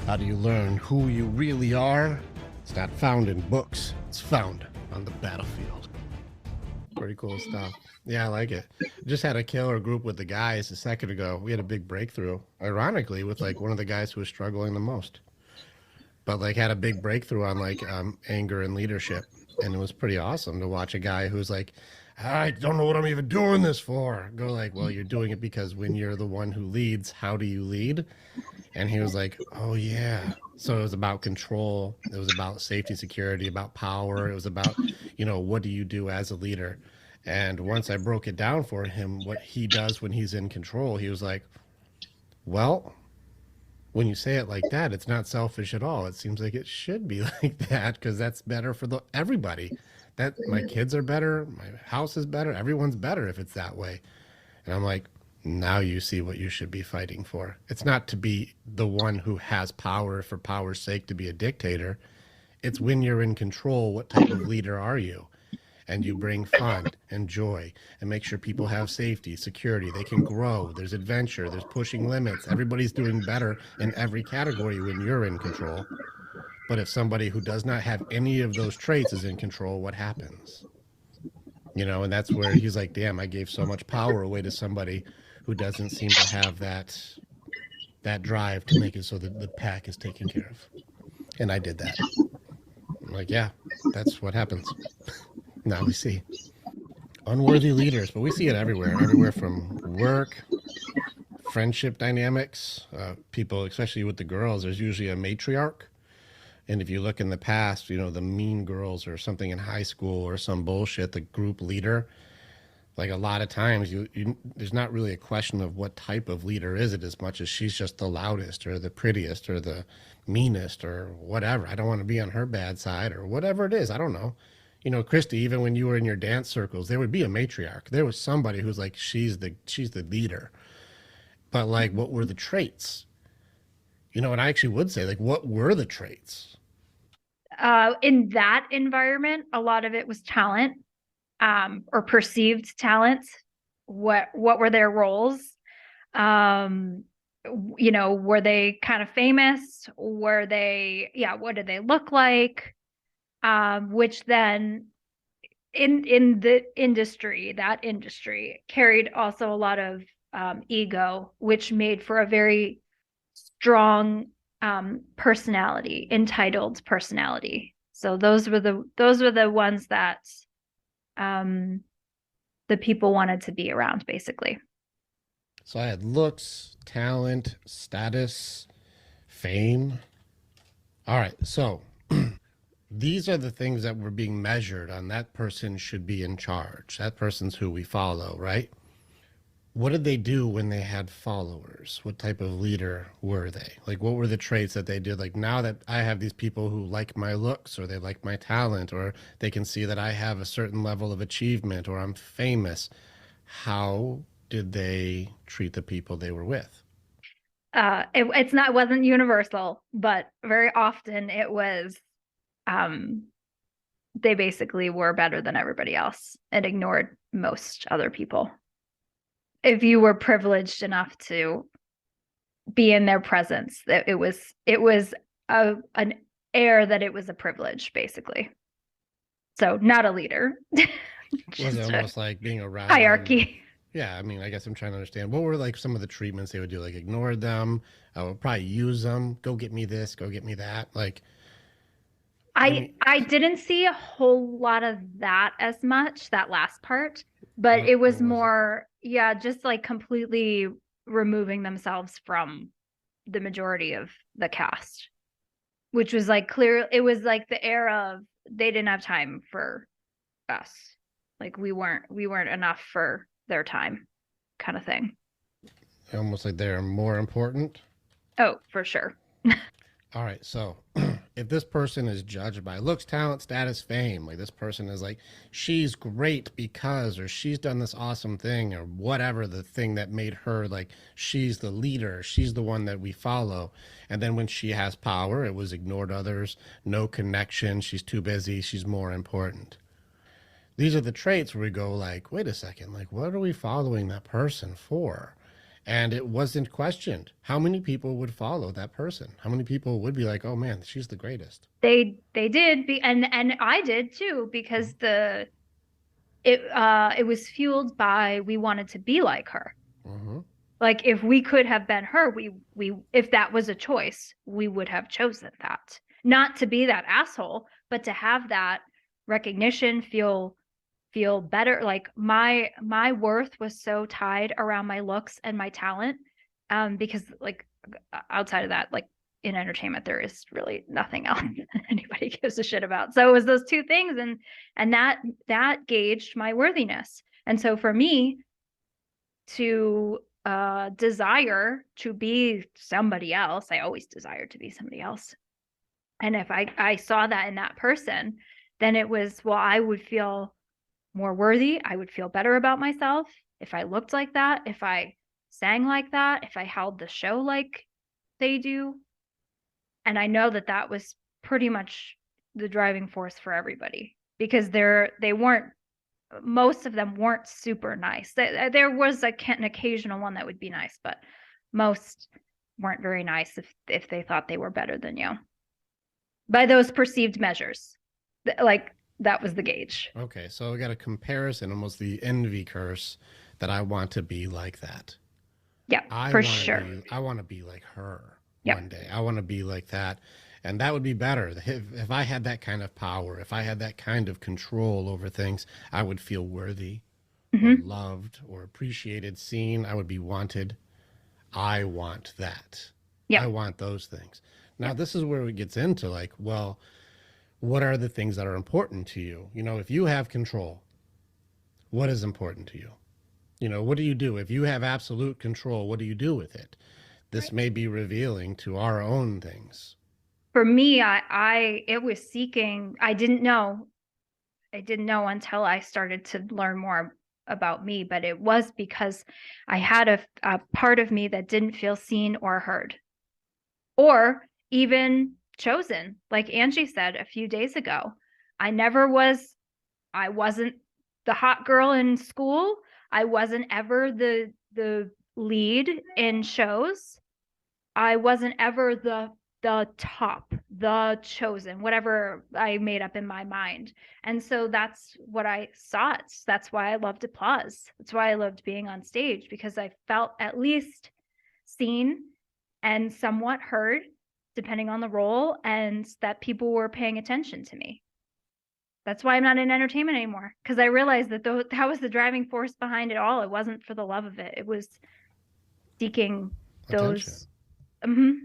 How do you learn who you really are? It's not found in books. It's found on the battlefield. Pretty cool stuff. Yeah, I like it. Just had a killer group with the guys a second ago. We had a big breakthrough, ironically, with like one of the guys who was struggling the most, but like had a big breakthrough on like anger and leadership. And it was pretty awesome to watch a guy who's like, I don't know what I'm even doing this for. Go like, well, you're doing it because when you're the one who leads, how do you lead? And he was like, oh, yeah. So it was about control. It was about safety, security, about power. It was about, what do you do as a leader? And once I broke it down for him, what he does when he's in control, he was like, well, when you say it like that, it's not selfish at all. It seems like it should be like that because that's better for everybody. That my kids are better, my house is better, everyone's better if it's that way. And I'm like, now you see what you should be fighting for. It's not to be the one who has power for power's sake to be a dictator. It's when you're in control, what type of leader are you? And you bring fun and joy and make sure people have safety, security, they can grow. There's adventure, there's pushing limits. Everybody's doing better in every category when you're in control. But if somebody who does not have any of those traits is in control, what happens? And that's where he's like, damn, I gave so much power away to somebody who doesn't seem to have that drive to make it so that the pack is taken care of. And I did that. I'm like, yeah, that's what happens. Now we see unworthy leaders, but we see it everywhere from work, friendship dynamics, people, especially with the girls, there's usually a matriarch. And if you look in the past, the mean girls or something in high school or some bullshit, the group leader, like a lot of times there's not really a question of what type of leader is it as much as she's just the loudest or the prettiest or the meanest or whatever. I don't want to be on her bad side or whatever it is. I don't know. Christy, even when you were in your dance circles, there would be a matriarch. There was somebody who's like, she's the leader. But like, what were the traits? And I actually would say, like, what were the traits? In that environment, a lot of it was talent, or perceived talent. What were their roles? Were they kind of famous? What did they look like? Which then in the industry, that industry carried also a lot of ego, which made for a very strong personality, entitled personality. So those were the ones that the people wanted to be around, basically. So I had looks, talent, status, fame. All right, so these are the things that were being measured on. That person should be in charge. That person's who we follow, right? What did they do when they had followers? What type of leader were they? Like, what were the traits that they did? Like, now that I have these people who like my looks or they like my talent or they can see that I have a certain level of achievement or I'm famous, how did they treat the people they were with? It wasn't universal, but very often it was, they basically were better than everybody else and ignored most other people. If you were privileged enough to be in their presence, that it was an air that it was a privilege, basically. So not a leader. Was it almost like being around hierarchy? Yeah, I mean, I guess I'm trying to understand. What were like some of the treatments they would do? Like ignore them, I would probably use them. Go get me this, go get me that. Like, I didn't see a whole lot of that as much, that last part, but it was more, yeah, just like completely removing themselves from the majority of the cast, which was like clear. It was like the era of they didn't have time for us. Like we weren't enough for their time, kind of thing. almost like they're more important. Oh, for sure. All right, so if this person is judged by looks, talent, status, fame, like this person is like, she's great because, or she's done this awesome thing, or whatever the thing that made her like, she's the leader, she's the one that we follow. And then when she has power, it was ignored others, no connection, she's too busy, she's more important. These are the traits where we go like, wait a second, like, what are we following that person for? and it wasn't questioned. How many people would follow that person? How many people would be like, "Oh man, she's the greatest"? They did be, and I did too, because it was fueled by, we wanted to be like her. Mm-hmm. Like, if we could have been her, we if that was a choice, we would have chosen that. Not to be that asshole, but to have that recognition, feel better. Like, my worth was so tied around my looks and my talent, because, like, outside of that, like, in entertainment, there is really nothing else that anybody gives a shit about. So it was those two things, and that gauged my worthiness. And so for me to desire to be somebody else, I always desired to be somebody else. And if I saw that in that person, then it was, well, I would feel more worthy. I would feel better about myself if I looked like that, if I sang like that, if I held the show like they do. And I know that that was pretty much the driving force for everybody, because they weren't, most of them weren't super nice. There was an occasional one that would be nice, but most weren't very nice if they thought they were better than you by those perceived measures. Like, that was the gauge. Okay, so we got a comparison, almost the envy curse, that I want to be like that. Yeah, for sure. I want to be like her Yep. one day. I want to be like that. And that would be better. If I had that kind of power, if I had that kind of control over things, I would feel worthy or loved or appreciated, seen. I would be wanted. I want that. Yeah. I want those things. Now, this is where it gets into like, well, what are the things that are important to you? You know, if you have control, what is important to you? You know, what do you do? If you have absolute control, what do you do with it? This may be revealing to our own things. For me, it was seeking, I didn't know until I started to learn more about me, but it was because I had a part of me that didn't feel seen or heard, or even chosen. Like Angie said a few days ago, I wasn't the hot girl in school. I wasn't ever the lead in shows. I wasn't ever the top, the chosen, whatever I made up in my mind. And so that's what I sought. That's why I loved applause. That's why I loved being on stage, because I felt at least seen and somewhat heard, depending on the role, and that people were paying attention to me. That's why I'm not in entertainment anymore, because I realized that that was the driving force behind it all. It wasn't for the love of it. It was seeking Attention. those.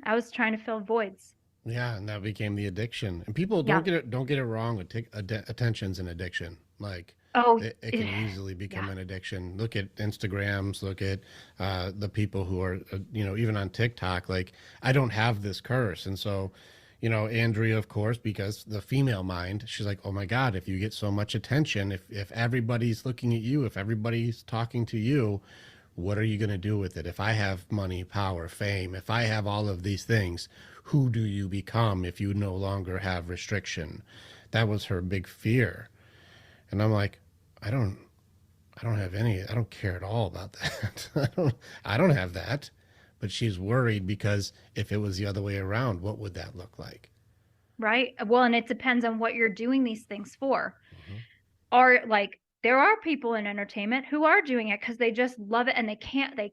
I was trying to fill voids. Yeah, and that became the addiction. And people don't get it wrong. Attention's an addiction. Like, it can easily become an addiction. Look at Instagrams. Look at the people who are, even on TikTok. Like, I don't have this curse, and so, Andrea, of course, because the female mind, she's like, oh my God, if you get so much attention, if everybody's looking at you, if everybody's talking to you, what are you going to do with it? If I have money, power, fame, if I have all of these things, who do you become if you no longer have restriction? That was her big fear. And I'm like, I don't care at all about that. I don't have that. But she's worried because if it was the other way around, what would that look like? Right. Well, and it depends on what you're doing these things for. Or like, there are people in entertainment who are doing it because they just love it and they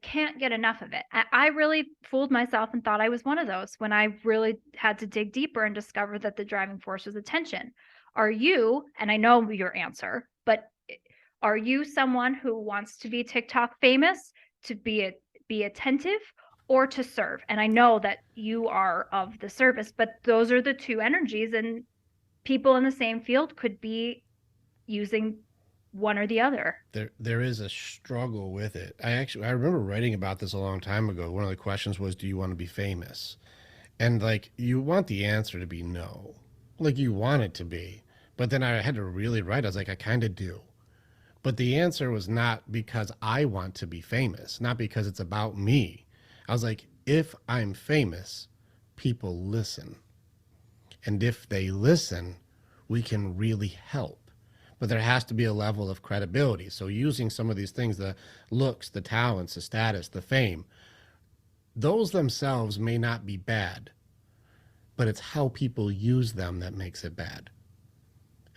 can't get enough of it. I really fooled myself and thought I was one of those when I really had to dig deeper and discover that the driving force was attention. Are you, and I know your answer, but are you someone who wants to be TikTok famous, to be attentive, or to serve? And I know that you are of the service, but those are the two energies, and people in the same field could be using one or the other. There is a struggle with it. I remember writing about this a long time ago. One of the questions was, do you want to be famous? And like, you want the answer to be no. Like, you want it to be. But then I had to really write. I was like, I kind of do. But the answer was not because I want to be famous, not because it's about me. I was like, if I'm famous, people listen. And if they listen, we can really help. But there has to be a level of credibility. So using some of these things, the looks, the talents, the status, the fame, those themselves may not be bad, but it's how people use them that makes it bad.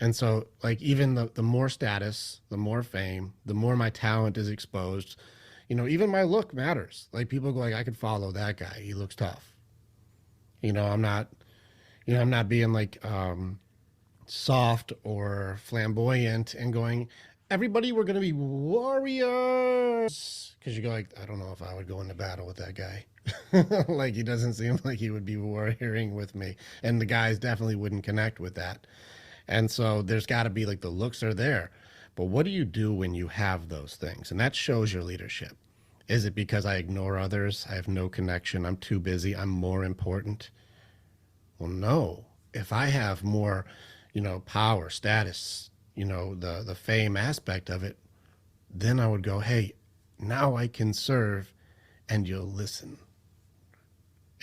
And so, like, even the more status, the more fame, the more my talent is exposed, even my look matters. Like, people go, like, I could follow that guy. He looks tough. I'm not, I'm not being like soft or flamboyant and going, everybody, we're going to be warriors. Because you go, like, I don't know if I would go into battle with that guy. Like, he doesn't seem like he would be warrioring with me. And the guys definitely wouldn't connect with that. And so there's got to be like the looks are there. But what do you do when you have those things? And that shows your leadership. Is it because I ignore others? I have no connection. I'm too busy. I'm more important. Well, no. If I have more, power, status, the fame aspect of it, then I would go, hey, now I can serve and you'll listen.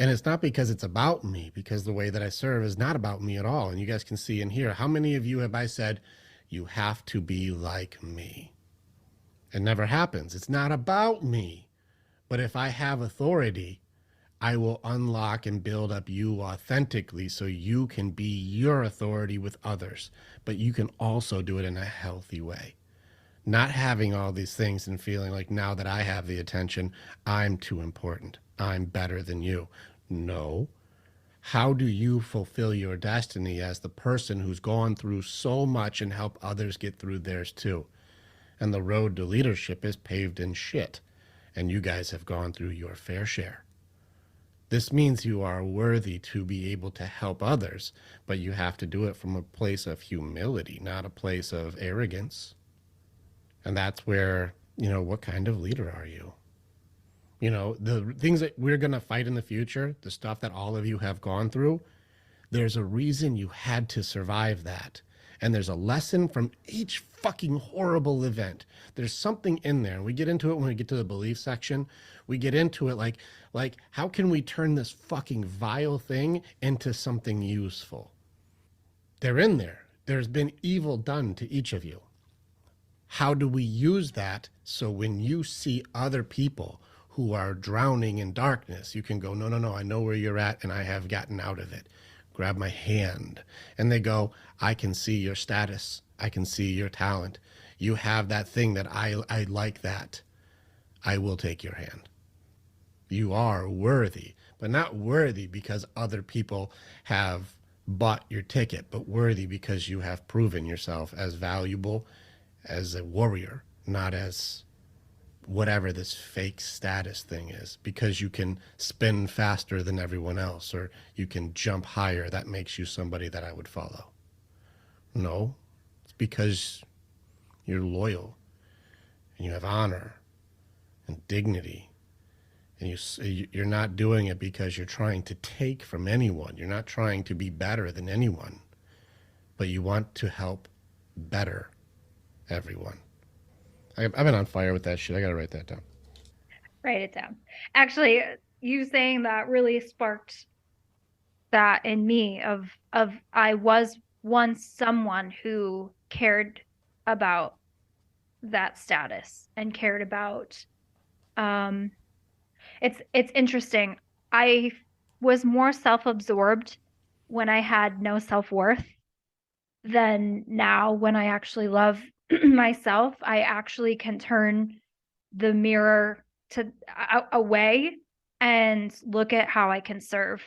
And it's not because it's about me, because the way that I serve is not about me at all. And you guys can see and hear how many of you have I said, you have to be like me. It never happens. It's not about me. But if I have authority, I will unlock and build up you authentically so you can be your authority with others. But you can also do it in a healthy way. Not having all these things and feeling like now that I have the attention, I'm too important. I'm better than you. No. How do you fulfill your destiny as the person who's gone through so much and help others get through theirs too? And the road to leadership is paved in shit. And you guys have gone through your fair share. This means you are worthy to be able to help others, but you have to do it from a place of humility, not a place of arrogance. And that's where, what kind of leader are you? The things that we're going to fight in the future, the stuff that all of you have gone through, there's a reason you had to survive that. And there's a lesson from each fucking horrible event. There's something in there. And we get into it when we get to the belief section. We get into it like how can we turn this fucking vile thing into something useful? They're in there. There's been evil done to each of you. How do we use that so when you see other people who are drowning in darkness, you can go, no, no, no, I know where you're at and I have gotten out of it. Grab my hand. And they go, I can see your status. I can see your talent. You have that thing that I like that. I will take your hand. You are worthy, but not worthy because other people have bought your ticket, but worthy because you have proven yourself as valuable as a warrior, not as whatever this fake status thing is, because you can spin faster than everyone else or you can jump higher. That makes you somebody that I would follow. No, it's because you're loyal and you have honor and dignity. And you're not doing it because you're trying to take from anyone. You're not trying to be better than anyone, but you want to help better everyone. I've been on fire with that shit. I got to write that down. Write it down. Actually, you saying that really sparked that in me of I was once someone who cared about that status and cared about it's interesting. I was more self-absorbed when I had no self-worth than now when I actually love myself. I actually can turn the mirror to away and look at how I can serve.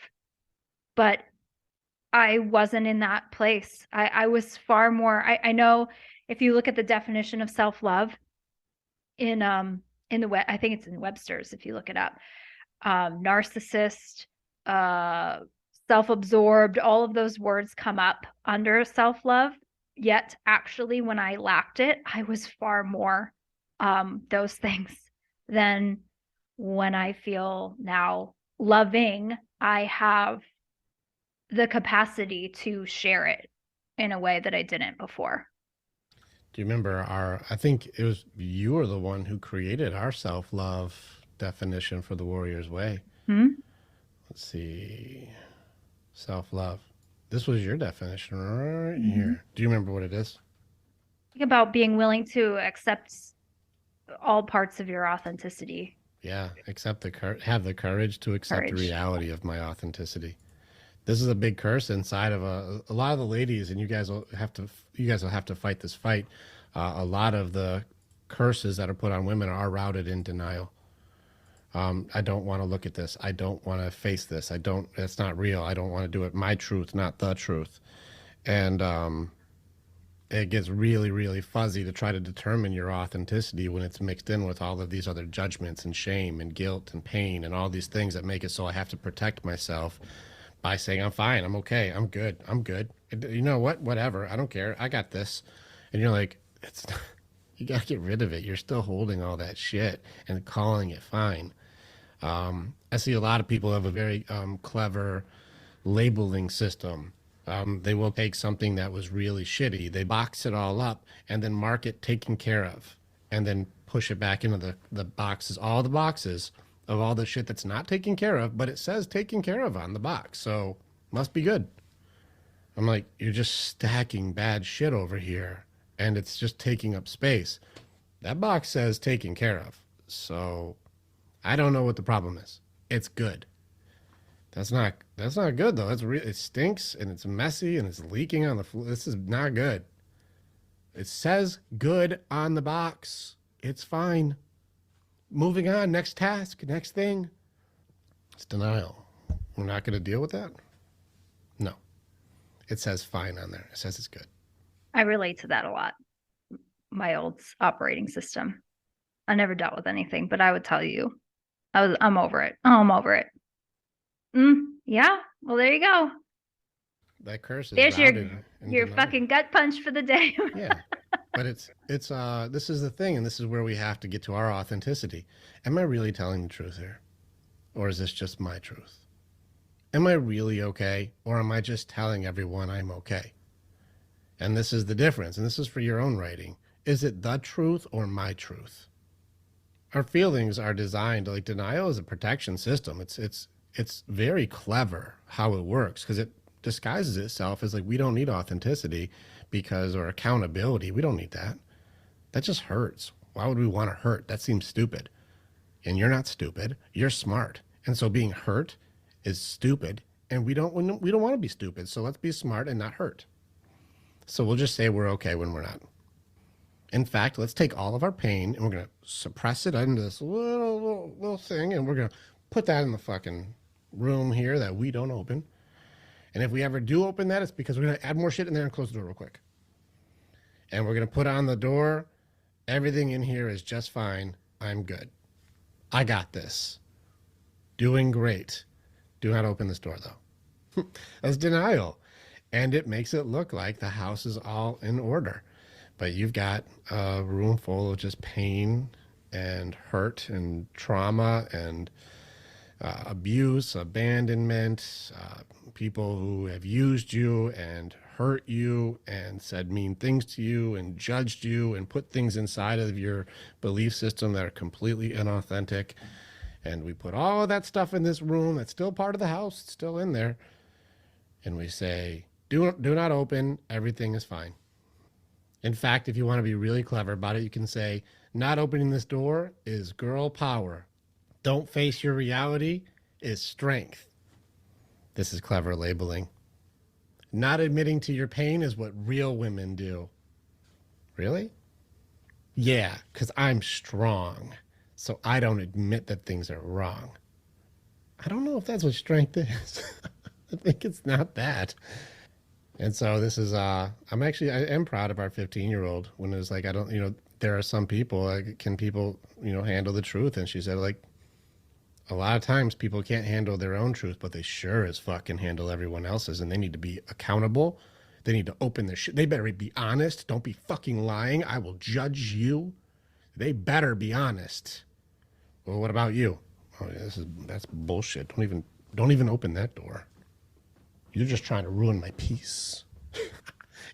But I wasn't in that place. I was far more, I know if you look at the definition of self-love in the web, I think it's in Webster's if you look it up. Narcissist, self-absorbed, all of those words come up under self-love. Yet actually when I lacked it, I was far more those things than when I feel now loving. I have the capacity to share it in a way that I didn't before. Do you remember I think it was you were the one who created our self-love definition for the Warrior's Way. Let's see. Self-love. This was your definition right here. Do you remember what it is? Think about being willing to accept all parts of your authenticity. Yeah, have the courage to accept the Courage. reality of my authenticity. This is a big curse inside of a lot of the ladies, and you guys will have to fight this fight. A lot of the curses that are put on women are routed in denial. I don't want to look at this. I don't want to face this. I don't. It's not real. I don't want to do it. My truth, not the truth. And it gets really, really fuzzy to try to determine your authenticity when it's mixed in with all of these other judgments and shame and guilt and pain and all these things that make it so I have to protect myself by saying, I'm fine, I'm okay, I'm good, I'm good. You know what? Whatever. I don't care. I got this. And you're like, it's you got to get rid of it. You're still holding all that shit and calling it fine. I see a lot of people have a very clever labeling system. They will take something that was really shitty, they box it all up, and then mark it taken care of, and then push it back into the boxes, all the boxes of all the shit that's not taken care of, but it says taken care of on the box, so must be good. I'm like, you're just stacking bad shit over here, and it's just taking up space. That box says taken care of, so I don't know what the problem is. It's good. That's not good though. It stinks and it's messy and it's leaking on the floor. This is not good. It says good on the box. It's fine. Moving on. Next task. Next thing. It's denial. We're not going to deal with that? No. It says fine on there. It says it's good. I relate to that a lot. My old operating system. I never dealt with anything, but I would tell you, I'm over it. Oh, I'm over it. Yeah. Well, there you go. That curse is there's your denial. fucking gut punch for the day. Yeah. But it's this is the thing, and this is where we have to get to our authenticity. Am I really telling the truth here? Or is this just my truth? Am I really okay? Or am I just telling everyone I'm okay? And this is the difference, and this is for your own writing. Is it the truth or my truth? Our feelings are designed, like denial is a protection system. It's very clever how it works, because it disguises itself as like, we don't need authenticity or accountability. We don't need that. That just hurts. Why would we want to hurt? That seems stupid. And you're not stupid. You're smart. And so being hurt is stupid. And we don't want to be stupid. So let's be smart and not hurt. So we'll just say we're okay when we're not. In fact, let's take all of our pain and we're going to suppress it into this little thing. And we're going to put that in the fucking room here that we don't open. And if we ever do open that, it's because we're going to add more shit in there and close the door real quick. And we're going to put on the door, everything in here is just fine. I'm good. I got this. Doing great. Do not open this door, though. That's denial. And it makes it look like the house is all in order. But you've got a room full of just pain and hurt and trauma and abuse, abandonment, people who have used you and hurt you and said mean things to you and judged you and put things inside of your belief system that are completely inauthentic. And we put all of that stuff in this room that's still part of the house, it's still in there. And we say, do not open, everything is fine. In fact, if you want to be really clever about it, you can say, not opening this door is girl power. Don't face your reality is strength. This is clever labeling. Not admitting to your pain is what real women do. Really? Yeah, because I'm strong, so I don't admit that things are wrong. I don't know if that's what strength is. I think it's not that. And so this is, I am proud of our 15-year-old when it was like, there are some people, like, can people, handle the truth? And she said, like, a lot of times people can't handle their own truth, but they sure as fuck can handle everyone else's, and they need to be accountable. They need to open their shit. They better be honest. Don't be fucking lying. I will judge you. They better be honest. Well, what about you? Oh, yeah, that's bullshit. Don't even open that door. You're just trying to ruin my peace.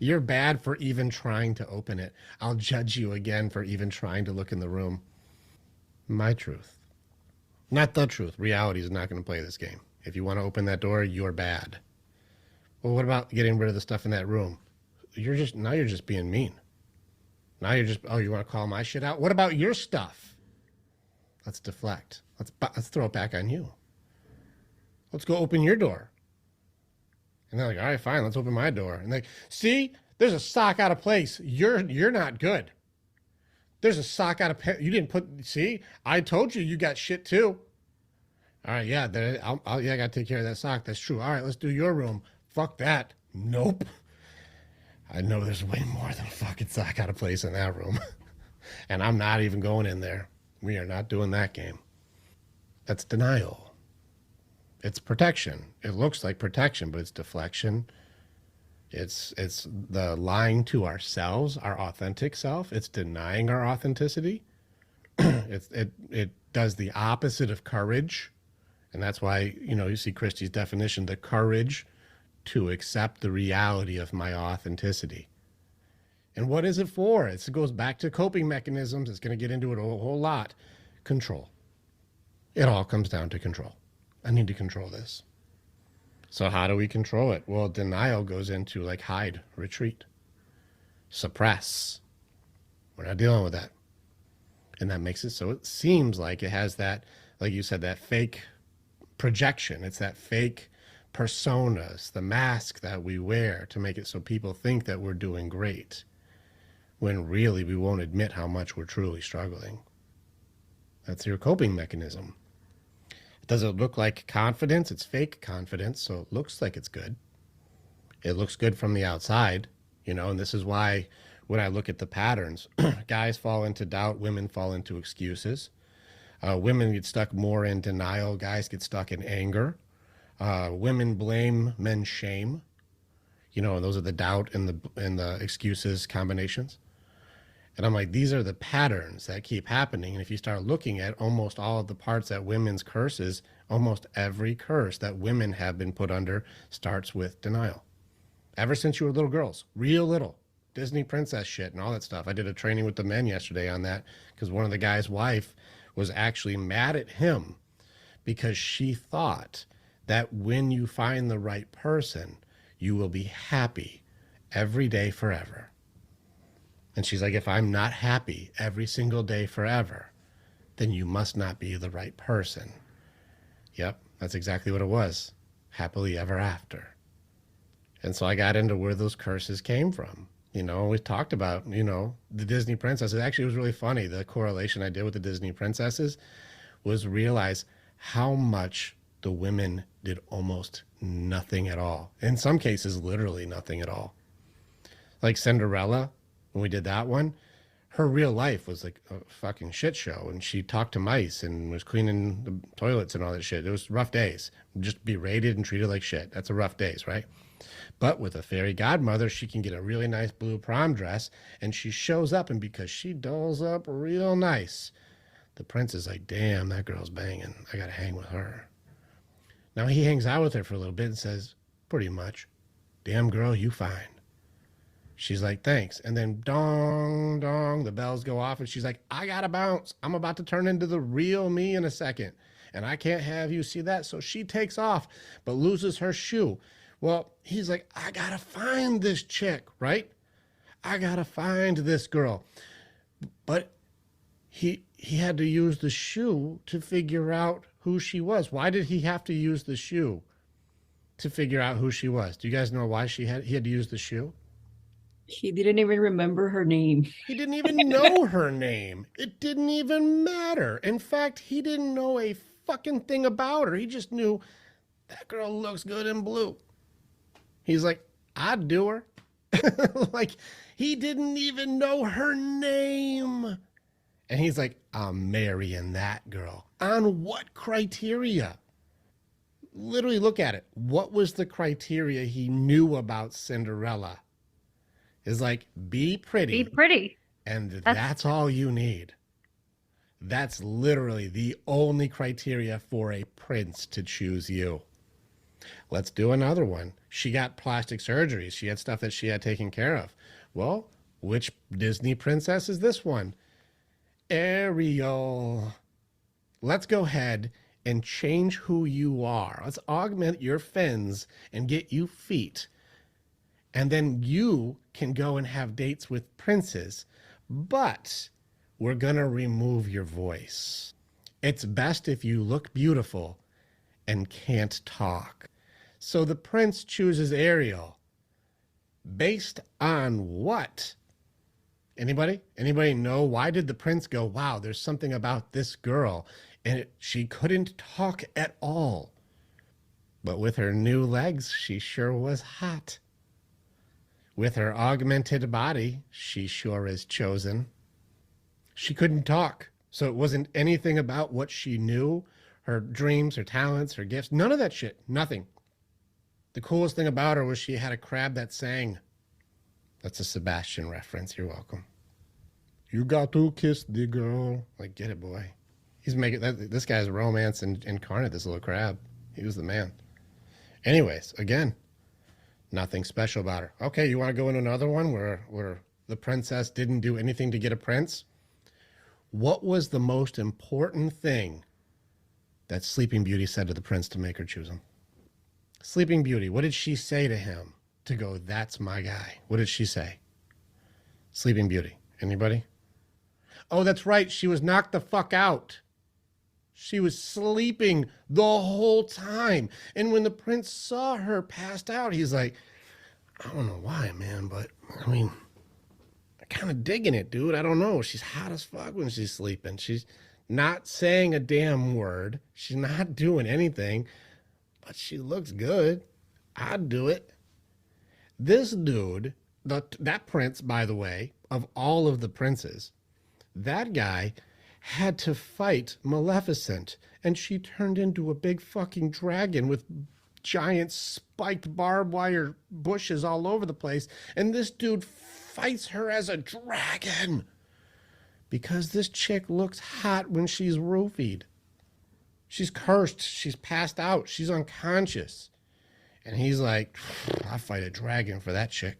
You're bad for even trying to open it. I'll judge you again for even trying to look in the room. My truth. Not the truth. Reality is not going to play this game. If you want to open that door, you're bad. Well, what about getting rid of the stuff in that room? You're just being mean. Now you're just, you want to call my shit out? What about your stuff? Let's deflect. Let's throw it back on you. Let's go open your door. And they're like, all right, fine, let's open my door. And they, see, there's a sock out of place. You're not good. There's a sock out of you didn't put. See, I told you got shit too. All right, yeah, I gotta take care of that sock. That's true. All right, let's do your room. Fuck that. Nope. I know there's way more than a fucking sock out of place in that room, and I'm not even going in there. We are not doing that game. That's denial. It's protection. It looks like protection, but it's deflection. It's the lying to ourselves, our authentic self. It's denying our authenticity. It does the opposite of courage. And that's why, you see Christy's definition, the courage to accept the reality of my authenticity. And what is it for? It goes back to coping mechanisms. It's going to get into it a whole lot. Control. It all comes down to control. I need to control this. So how do we control it? Well, denial goes into like hide, retreat, suppress. We're not dealing with that. And that makes it so it seems like it has that, like you said, that fake projection. It's that fake personas, the mask that we wear to make it so people think that we're doing great, when really we won't admit how much we're truly struggling. That's your coping mechanism. Does it look like confidence? It's fake confidence, so it looks like it's good. It looks good from the outside, and this is why when I look at the patterns, guys fall into doubt, women fall into excuses. Women get stuck more in denial, guys get stuck in anger. Women blame, men shame. And those are the doubt and the excuses combinations. And I'm like, these are the patterns that keep happening. And if you start looking at almost all of the parts that women's curses, almost every curse that women have been put under starts with denial. Ever since you were little girls, real little, Disney princess shit and all that stuff. I did a training with the men yesterday on that because one of the guy's wife was actually mad at him because she thought that when you find the right person, you will be happy every day forever. And she's like, if I'm not happy every single day forever, then you must not be the right person. Yep, that's exactly what it was. Happily ever after. And so I got into where those curses came from. We talked about, the Disney princesses. Actually, it was really funny. The correlation I did with the Disney princesses was realize how much the women did almost nothing at all. In some cases, literally nothing at all. Like Cinderella, when we did that one, her real life was like a fucking shit show. And she talked to mice and was cleaning the toilets and all that shit. It was rough days. Just berated and treated like shit. That's a rough days, right? But with a fairy godmother, she can get a really nice blue prom dress, and she shows up, and because she dolls up real nice, the prince is like, damn, that girl's banging. I gotta hang with her. Now he hangs out with her for a little bit and says, pretty much, damn girl, you fine. She's like, thanks. And then dong, dong, the bells go off, and she's like, I gotta bounce. I'm about to turn into the real me in a second, and I can't have you see that. So she takes off, but loses her shoe. Well, he's like, I gotta find this chick, right? I gotta find this girl. But he had to use the shoe to figure out who she was. Why did he have to use the shoe to figure out who she was? Do you guys know why he had to use the shoe? He didn't even remember her name. He didn't even know her name. It didn't even matter. In fact, he didn't know a fucking thing about her. He just knew that girl looks good in blue. He's like, I'd do her. Like, he didn't even know her name. And he's like, I'm marrying that girl. On what criteria? Literally look at it. What was the criteria he knew about Cinderella? Is like, be pretty. Be pretty. And that's all you need. That's literally the only criteria for a prince to choose you. Let's do another one. She got plastic surgeries. She had stuff that she had taken care of. Well, which Disney princess is this one? Ariel. Let's go ahead and change who you are. Let's augment your fins and get you feet. And then you can go and have dates with princes. But we're going to remove your voice. It's best if you look beautiful and can't talk. So the prince chooses Ariel based on what? Anybody know? Why did the prince go, wow, there's something about this girl, and she couldn't talk at all. But with her new legs, she sure was hot. With her augmented body, she sure is chosen. She couldn't talk, so it wasn't anything about what she knew, her dreams, her talents, her gifts, none of that shit, nothing. The coolest thing about her was she had a crab that sang. That's a Sebastian reference. You're welcome. You got to kiss the girl. Like, get it, boy. He's making that. This guy's romance incarnate. This little crab. He was the man. Anyways, again, nothing special about her. Okay, you want to go into another one where the princess didn't do anything to get a prince? What was the most important thing that Sleeping Beauty said to the prince to make her choose him? Sleeping Beauty, what did she say to him to go, that's my guy? What did she say? Sleeping Beauty. Anybody? Oh, that's right. She was knocked the fuck out. She was sleeping the whole time. And when the prince saw her passed out, he's like, I don't know why, man, but I mean, I'm kind of digging it, dude. I don't know. She's hot as fuck when she's sleeping. She's not saying a damn word. She's not doing anything, but she looks good. I'd do it. This dude, that prince, by the way, of all of the princes, that guy had to fight Maleficent, and she turned into a big fucking dragon with giant spiked barbed wire bushes all over the place, and this dude fights her as a dragon because this chick looks hot when she's roofied. She's cursed, she's passed out, she's unconscious, and he's like, I'll fight a dragon for that chick.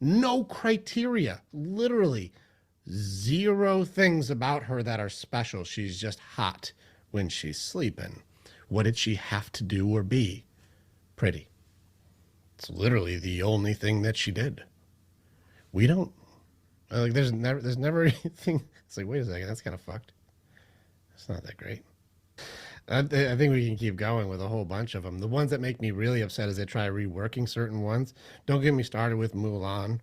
No criteria, literally zero things about her that are special. She's just hot when she's sleeping. What did she have to do or be? Pretty. It's literally the only thing that she did. We don't, like, there's never anything. It's like, wait a second, that's kind of fucked. It's not that great. I think we can keep going with a whole bunch of them. The ones that make me really upset is they try reworking certain ones. Don't get me started with Mulan,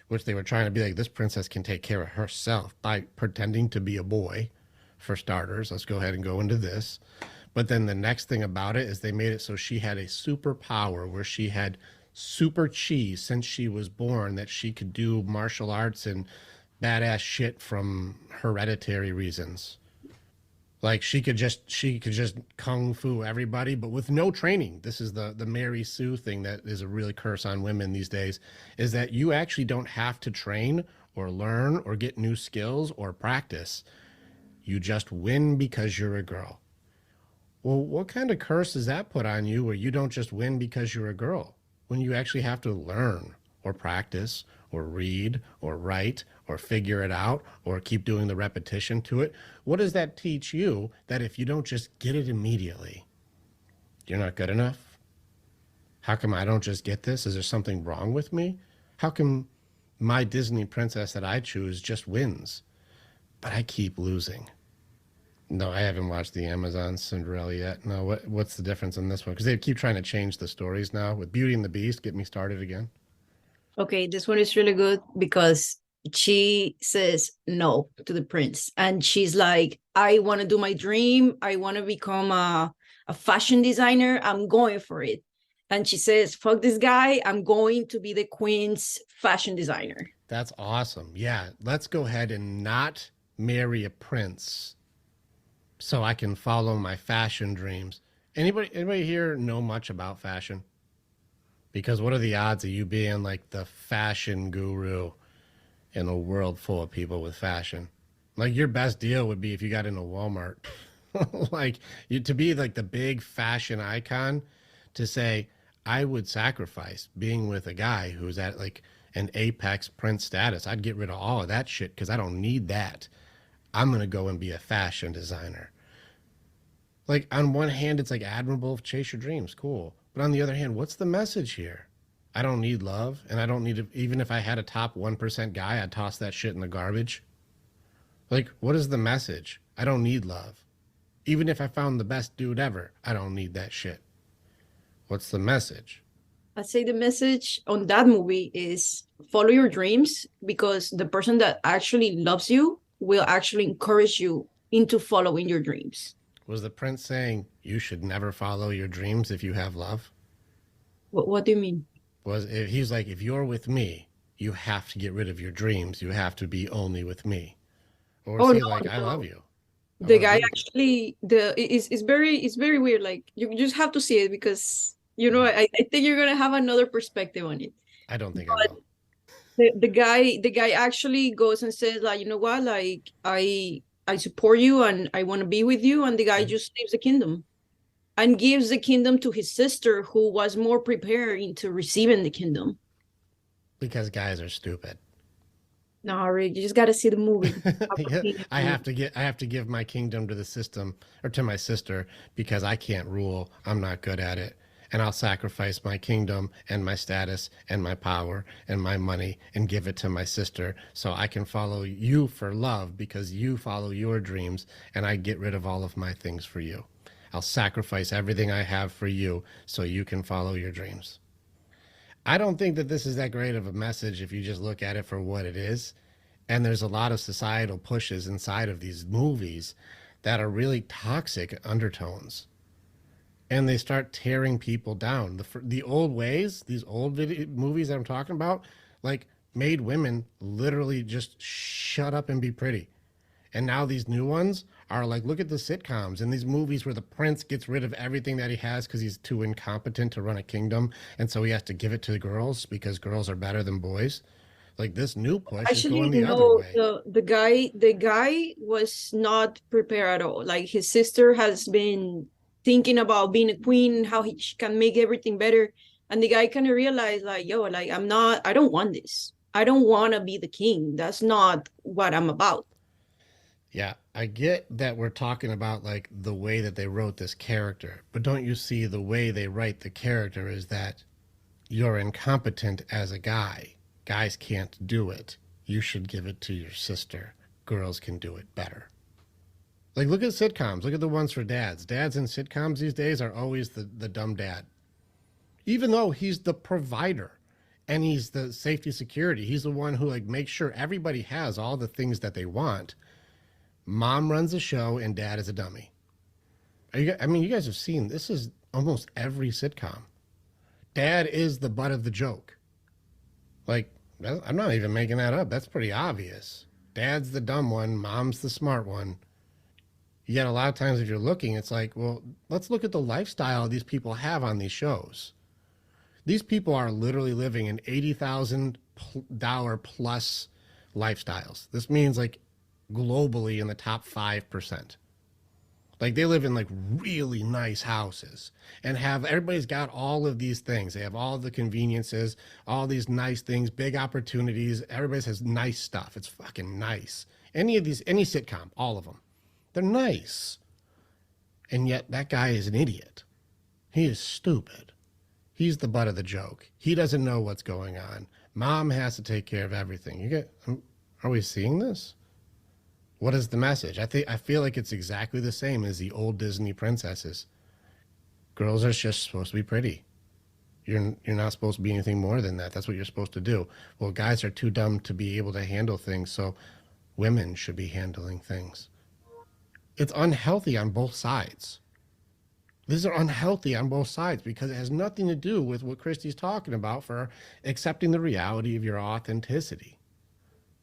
which they were trying to be like, this princess can take care of herself by pretending to be a boy, for starters. Let's go ahead and go into this. But then the next thing about it is they made it so she had a superpower where she had super chi since she was born, that she could do martial arts and badass shit from hereditary reasons. Like she could just kung fu everybody, but with no training. This is the Mary Sue thing that is a really curse on women these days, is that you actually don't have to train or learn or get new skills or practice. You just win because you're a girl. Well, what kind of curse does that put on you where you don't just win because you're a girl, when you actually have to learn or practice or read or write or figure it out or keep doing the repetition to it? What does that teach you, that if you don't just get it immediately, you're not good enough? How come I don't just get this? Is there something wrong with me? How come my Disney princess that I choose just wins, but I keep losing? No, I haven't watched the Amazon Cinderella yet. No, what's the difference in this one? Because they keep trying to change the stories now. With Beauty and the Beast, get me started again. Okay, this one is really good because she says no to the prince. And she's like, I want to do my dream. I want to become a fashion designer. I'm going for it. And she says, fuck this guy. I'm going to be the queen's fashion designer. That's awesome. Yeah, let's go ahead and not marry a prince so I can follow my fashion dreams. Anybody here know much about fashion? Because what are the odds of you being like the fashion guru in a world full of people with fashion? Like, your best deal would be if you got into Walmart. Like, to be like the big fashion icon, to say, I would sacrifice being with a guy who's at like an apex prince status. I'd get rid of all of that shit because I don't need that. I'm going to go and be a fashion designer. Like, on one hand, it's like admirable, chase your dreams, cool. But on the other hand, what's the message here? I don't need love, and I don't need to, even if I had a top 1% guy, I'd toss that shit in the garbage. Like, what is the message? I don't need love. Even if I found the best dude ever, I don't need that shit. What's the message? I'd say the message on that movie is follow your dreams, because the person that actually loves you will actually encourage you into following your dreams. Was the prince saying you should never follow your dreams if you have love? What do you mean? He's like, if you're with me, you have to get rid of your dreams. You have to be only with me. Or was he No, like, I love you? The guy actually, it's very weird. Like, you just have to see it, because I think you're gonna have another perspective on it. I don't think I will. The guy actually goes and says, like, you know what, like, I support you and I want to be with you, and the guy just leaves the kingdom and gives the kingdom to his sister, who was more prepared into receiving the kingdom. Because guys are stupid. No, Rick, you just got to see the movie. I have to give my kingdom to the system, or to my sister, because I can't rule. I'm not good at it. And I'll sacrifice my kingdom and my status and my power and my money and give it to my sister so I can follow you for love, because you follow your dreams and I get rid of all of my things for you. I'll sacrifice everything I have for you so you can follow your dreams. I don't think that this is that great of a message if you just look at it for what it is. And there's a lot of societal pushes inside of these movies that are really toxic undertones. And they start tearing people down. The old ways, these old movies that I'm talking about, like, made women literally just shut up and be pretty. And now these new ones are like, look at the sitcoms and these movies where the prince gets rid of everything that he has because he's too incompetent to run a kingdom. And so he has to give it to the girls because girls are better than boys. Like, this new push is going the other way. The guy was not prepared at all. Like, his sister has been thinking about being a queen, how she can make everything better. And the guy kind of realized, like, yo, like, I don't want this. I don't want to be the king. That's not what I'm about. Yeah, I get that we're talking about, like, the way that they wrote this character, but don't you see the way they write the character is that you're incompetent as a guy. Guys can't do it. You should give it to your sister. Girls can do it better. Like, look at sitcoms. Look at the ones for dads. Dads in sitcoms these days are always the dumb dad. Even though he's the provider and he's the safety security. He's the one who, like, makes sure everybody has all the things that they want. Mom runs the show and dad is a dummy. You guys have seen, this is almost every sitcom. Dad is the butt of the joke. Like, I'm not even making that up. That's pretty obvious. Dad's the dumb one. Mom's the smart one. Yet a lot of times if you're looking, it's like, well, let's look at the lifestyle these people have on these shows. These people are literally living in $80,000 plus lifestyles. This means, like, globally in the top 5%. Like, they live in, like, really nice houses and everybody's got all of these things. They have all the conveniences, all these nice things, big opportunities. Everybody has nice stuff. It's fucking nice. Any sitcom, all of them, they're nice. And yet that guy is an idiot. He is stupid. He's the butt of the joke. He doesn't know what's going on. Mom has to take care of everything. Are we seeing this? What is the message? I feel like it's exactly the same as the old Disney princesses. Girls are just supposed to be pretty. You're not supposed to be anything more than that. That's what you're supposed to do. Well, guys are too dumb to be able to handle things, so women should be handling things. It's unhealthy on both sides. These are unhealthy on both sides because it has nothing to do with what Christy's talking about for accepting the reality of your authenticity.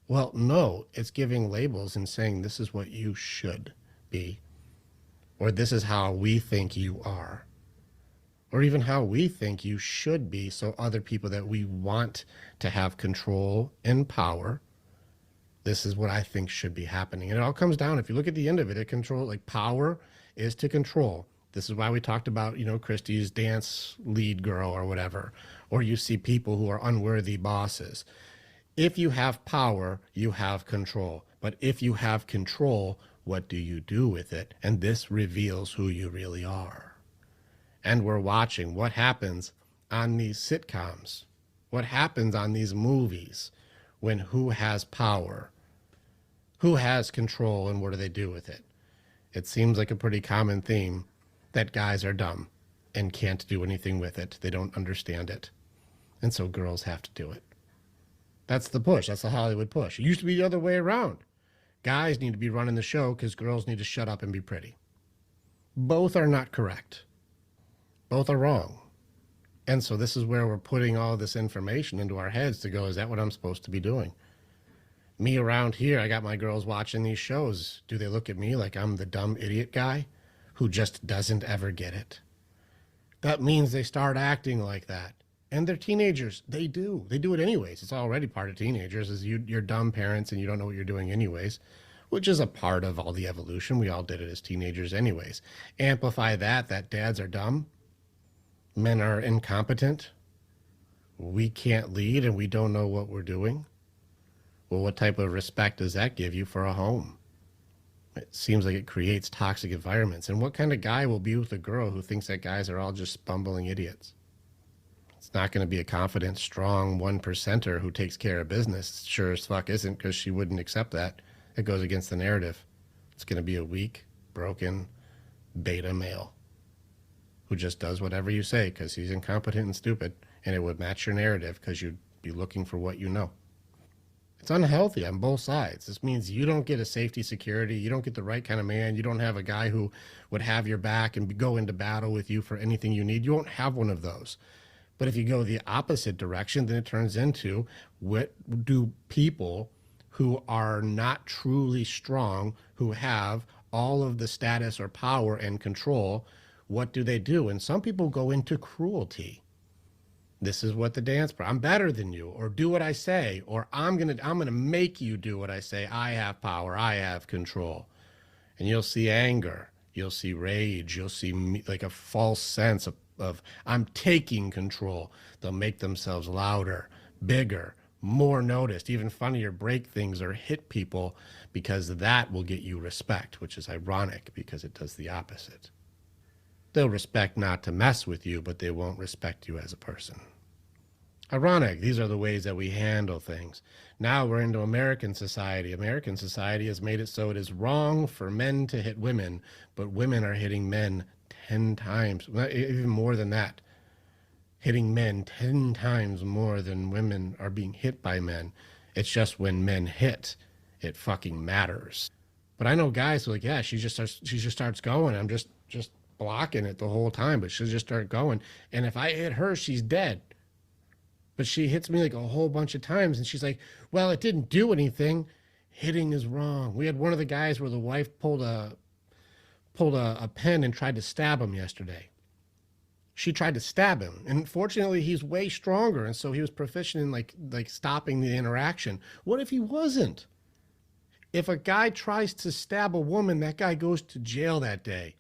Well, no, it's giving labels and saying this is what you should be, or this is how we think you are, or even how we think you should be, so other people that we want to have control and power, this is what I think should be happening. And it all comes down, if you look at the end of it, power is to control. This is why we talked about, Christy's dance lead girl or whatever, or you see people who are unworthy bosses. If you have power, you have control. But if you have control, what do you do with it? And this reveals who you really are. And we're watching what happens on these sitcoms, what happens on these movies when who has power, who has control, and what do they do with it? It seems like a pretty common theme that guys are dumb and can't do anything with it. They don't understand it. And so girls have to do it. That's the push. That's the Hollywood push. It used to be the other way around. Guys need to be running the show because girls need to shut up and be pretty. Both are not correct. Both are wrong. And so this is where we're putting all this information into our heads to go, is that what I'm supposed to be doing? Me around here, I got my girls watching these shows. Do they look at me like I'm the dumb idiot guy who just doesn't ever get it? That means they start acting like that. And they're teenagers. They do. They do it anyways. It's already part of teenagers, is you're dumb parents and you don't know what you're doing anyways, which is a part of all the evolution. We all did it as teenagers anyways. Amplify that dads are dumb. Men are incompetent. We can't lead and we don't know what we're doing. Well, what type of respect does that give you for a home? It seems like it creates toxic environments. And what kind of guy will be with a girl who thinks that guys are all just bumbling idiots? It's not going to be a confident, strong 1%er who takes care of business. Sure as fuck isn't, because she wouldn't accept that. It goes against the narrative. It's going to be a weak, broken, beta male who just does whatever you say because he's incompetent and stupid, and it would match your narrative because you'd be looking for what you know. It's unhealthy on both sides. This means you don't get a safety security. You don't get the right kind of man. You don't have a guy who would have your back and go into battle with you for anything you need. You won't have one of those. But if you go the opposite direction, then it turns into, what do people who are not truly strong, who have all of the status or power and control, what do they do? And some people go into cruelty. This is what the dance, I'm better than you, or do what I say, or I'm gonna make you do what I say. I have power, I have control. And you'll see anger, you'll see rage, you'll see like a false sense of I'm taking control. They'll make themselves louder, bigger, more noticed, even funnier, break things or hit people, because that will get you respect, which is ironic because it does the opposite. They'll respect not to mess with you, but they won't respect you as a person. Ironic. These are the ways that we handle things. Now we're into American society. American society has made it so it is wrong for men to hit women, but women are hitting men 10 times, even more than that. Hitting men 10 times more than women are being hit by men. It's just when men hit, it fucking matters. But I know guys who are like, yeah, she just starts going. I'm just blocking it the whole time, but she'll just start going. And if I hit her, she's dead. But she hits me like a whole bunch of times, and she's like, well, it didn't do anything. Hitting is wrong. We had one of the guys where the wife pulled a pen and tried to stab him yesterday. She tried to stab him, and fortunately he's way stronger, and so he was proficient in like stopping the interaction. What if he wasn't? If a guy tries to stab a woman, that guy goes to jail that day.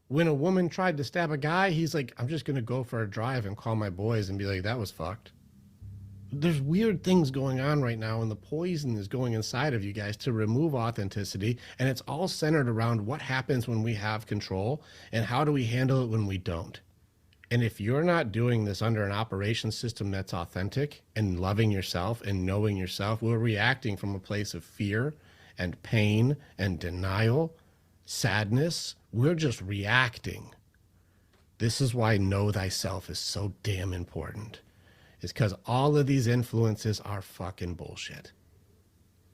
When a woman tried to stab a guy, he's like, I'm just going to go for a drive and call my boys and be like, that was fucked. There's weird things going on right now, and the poison is going inside of you guys to remove authenticity, and it's all centered around what happens when we have control and how do we handle it when we don't. And if you're not doing this under an operation system that's authentic and loving yourself and knowing yourself, we're reacting from a place of fear and pain and denial, sadness. We're just reacting. This is why know thyself is so damn important. Is because all of these influences are fucking bullshit.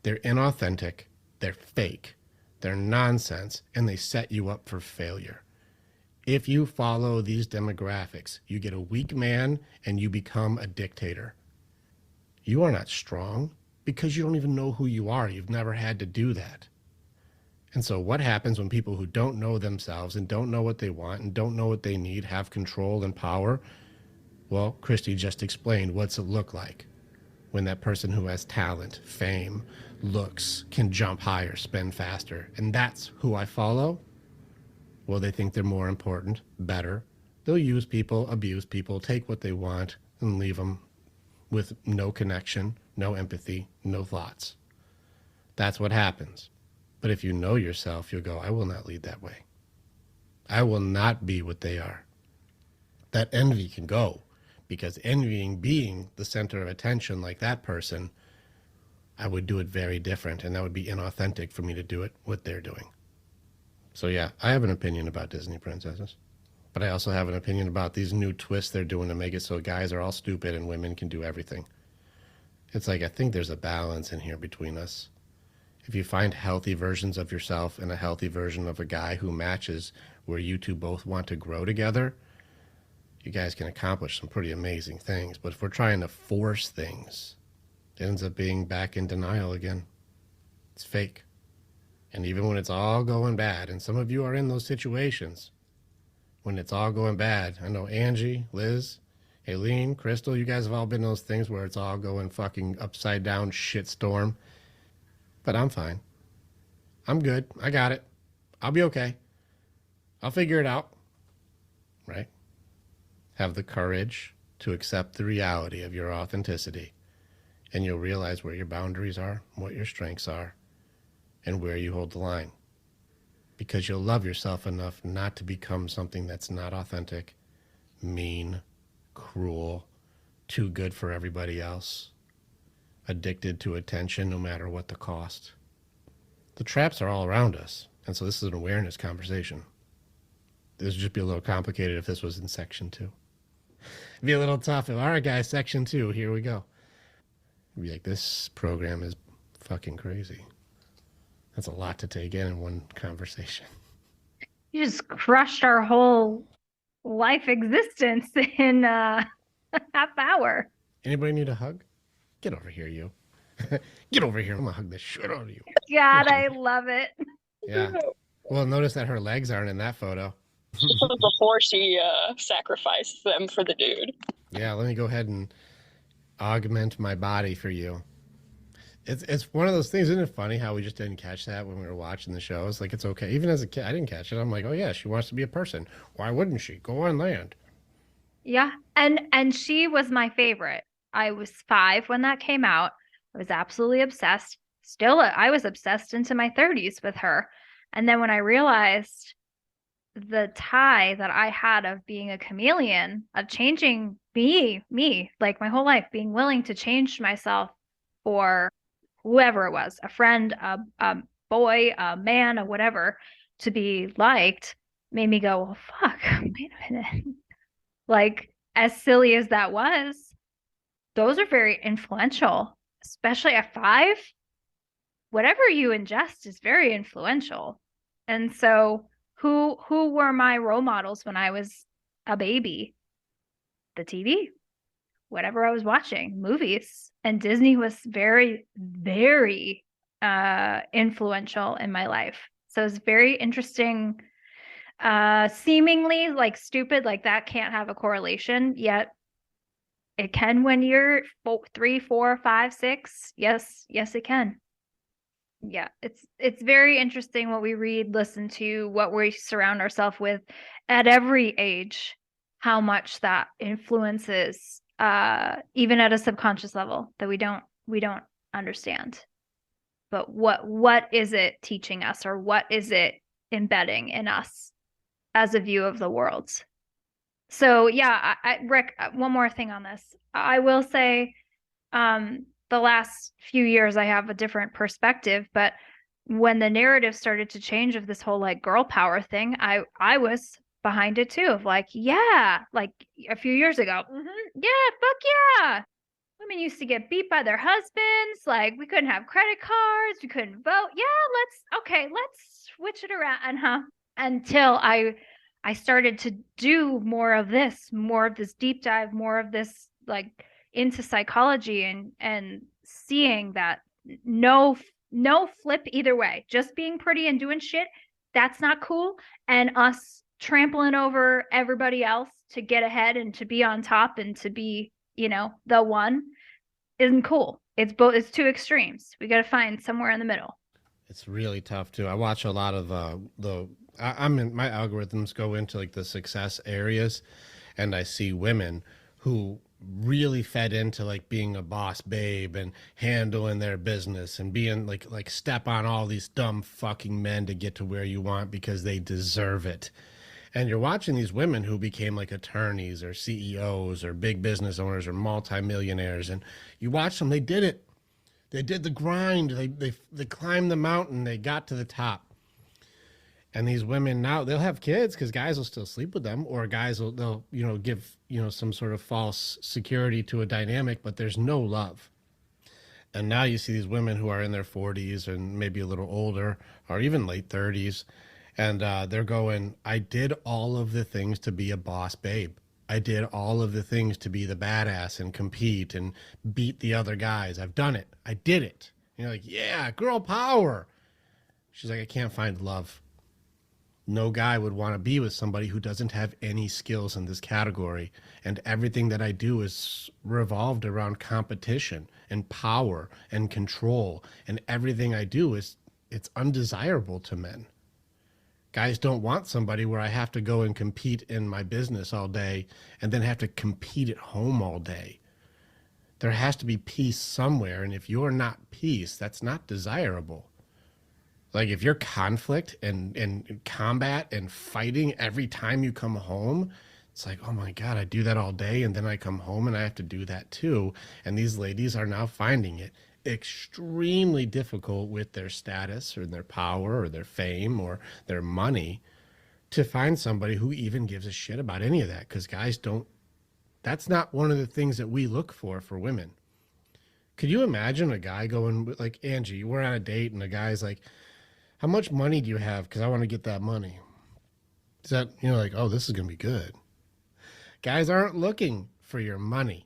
They're inauthentic, they're fake, they're nonsense, and they set you up for failure. If you follow these demographics, you get a weak man and you become a dictator. You are not strong because you don't even know who you are. You've never had to do that. And so what happens when people who don't know themselves and don't know what they want and don't know what they need have control and power? Well, Christy just explained what's it look like when that person who has talent, fame, looks, can jump higher, spin faster. And that's who I follow. Well, they think they're more important, better. They'll use people, abuse people, take what they want, and leave them with no connection, no empathy, no thoughts. That's what happens. But if you know yourself, you'll go, I will not lead that way. I will not be what they are. That envy can go, because envying being the center of attention like that person, I would do it very different, and that would be inauthentic for me to do it what they're doing. So yeah, I have an opinion about Disney princesses. But I also have an opinion about these new twists they're doing to make it so guys are all stupid and women can do everything. It's like, I think there's a balance in here between us. If you find healthy versions of yourself and a healthy version of a guy who matches where you two both want to grow together, you guys can accomplish some pretty amazing things. But if we're trying to force things, it ends up being back in denial again. It's fake. And even when it's all going bad, and some of you are in those situations, when it's all going bad, I know Angie, Liz, Aileen, Crystal, you guys have all been in those things where it's all going fucking upside down shitstorm. But I'm fine. I'm good. I got it. I'll be okay. I'll figure it out. Right? Have the courage to accept the reality of your authenticity. And you'll realize where your boundaries are, what your strengths are, and where you hold the line. Because you'll love yourself enough not to become something that's not authentic, mean, cruel, too good for everybody else, addicted to attention no matter what the cost. The traps are all around us, and so this is an awareness conversation. This would just be a little complicated if this was in section 2. It'd be a little tough. All right, guys, section 2, here we go. It'd be like, this program is fucking crazy. That's a lot to take in one conversation. You just crushed our whole life existence in a half hour. Anybody need a hug? Get over here, you. Get over here. I'm going to hug the shit out of you. God, I love it. Yeah. Well, notice that her legs aren't in that photo. Before she sacrificed them for the dude. Yeah, let me go ahead and augment my body for you. It's one of those things, isn't it funny how we just didn't catch that when we were watching the show? It's like, it's okay. Even as a kid, I didn't catch it. I'm like, oh yeah, she wants to be a person. Why wouldn't she? Go on land. Yeah. And she was my favorite. I was 5 when that came out. I was absolutely obsessed. Still, I was obsessed into my 30s with her. And then when I realized the tie that I had of being a chameleon, of changing me, like my whole life, being willing to change myself for whoever it was, a friend, a boy, a man, or whatever, to be liked, made me go, well, fuck, wait a minute. Like, as silly as that was, those are very influential, especially at 5. Whatever you ingest is very influential. And so who were my role models when I was a baby? The TV, whatever I was watching, movies. And Disney was very, very influential in my life. So it's very interesting, seemingly like stupid, like that can't have a correlation, yet it can when you're 3, 4, 5, 6. Yes, it can. Yeah, it's very interesting what we read, listen to, what we surround ourselves with at every age, how much that influences even at a subconscious level that we don't understand. But what is it teaching us, or what is it embedding in us as a view of the world? So yeah, Rick, one more thing on this. I will say the last few years I have a different perspective, but when the narrative started to change of this whole like girl power thing, I was behind it too, of like, yeah, like a few years ago, yeah, fuck yeah, women used to get beat by their husbands, like we couldn't have credit cards, we couldn't vote, yeah, let's switch it around, until I started to do more of this deep dive, more of this like into psychology, and seeing that no flip either way, just being pretty and doing shit, that's not cool, and us trampling over everybody else to get ahead and to be on top and to be, the one, isn't cool. It's two extremes. We got to find somewhere in the middle. It's really tough too. I watch a lot of I'm in my algorithms go into like the success areas, and I see women who really fed into like being a boss babe and handling their business and being like step on all these dumb fucking men to get to where you want because they deserve it. And you're watching these women who became like attorneys or CEOs or big business owners or multimillionaires, and you watch them, they did it. They did the grind. They climbed the mountain. They got to the top. And these women now, they'll have kids because guys will still sleep with them, or guys will, they'll, give, some sort of false security to a dynamic, but there's no love. And now you see these women who are in their 40s and maybe a little older, or even late 30s, and they're going, I did all of the things to be a boss babe. I did all of the things to be the badass and compete and beat the other guys. I've done it. I did it. And you're like, yeah, girl power. She's like, I can't find love. No guy would want to be with somebody who doesn't have any skills in this category. And everything that I do is revolved around competition and power and control. And everything I do it's undesirable to men. Guys don't want somebody where I have to go and compete in my business all day and then have to compete at home all day. There has to be peace somewhere. And if you're not peace, that's not desirable. Like if you're conflict and combat and fighting every time you come home, it's like, oh my God, I do that all day. And then I come home and I have to do that too. And these ladies are now finding it extremely difficult with their status or their power or their fame or their money to find somebody who even gives a shit about any of that. Because guys don't, that's not one of the things that we look for women. Could you imagine a guy going like, Angie, we're on a date and the guy's like, how much money do you have? Because I want to get that money. Is that, like, oh, this is going to be good. Guys aren't looking for your money